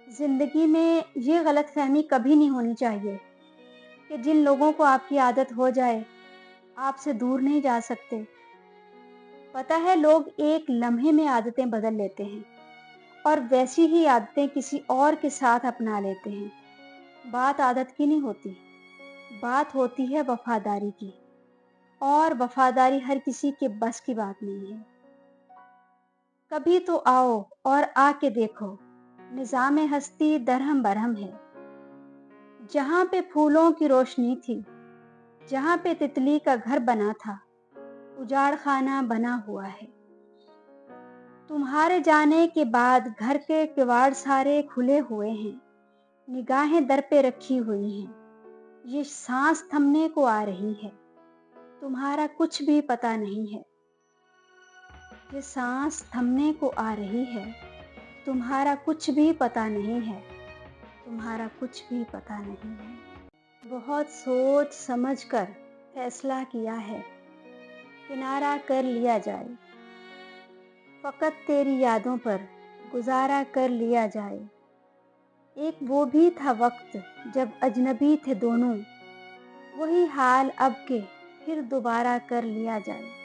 ज़िंदगी में ये गलतफ़हमी कभी नहीं होनी चाहिए कि जिन लोगों को आपकी आदत हो जाए, आपसे दूर नहीं जा सकते। पता है लोग एक लम्हे में आदतें बदल लेते हैं और वैसी ही आदतें किसी और के साथ अपना लेते हैं। बात आदत की नहीं होती, बात होती है वफ़ादारी की और वफ़ादारी हर किसी के बस की बात नहीं है। कभी तो आओ और आके देखो, निज़ाम हस्ती दरहम बरहम है। जहाँ पे फूलों की रोशनी थी, जहाँ पे तितली का घर बना था, उजाड़ खाना बना हुआ है। तुम्हारे जाने के बाद घर के किवाड़ सारे खुले हुए हैं, निगाहें दर पे रखी हुई हैं। ये सांस थमने को आ रही है, तुम्हारा कुछ भी पता नहीं है। ये सांस थमने को आ रही है, तुम्हारा कुछ भी पता नहीं है, तुम्हारा कुछ भी पता नहीं है। बहुत सोच समझ कर फैसला किया है, किनारा कर लिया जाए। फ़कत तेरी यादों पर गुज़ारा कर लिया जाए। एक वो भी था वक़्त जब अजनबी थे दोनों, वही हाल अब के फिर दोबारा कर लिया जाए।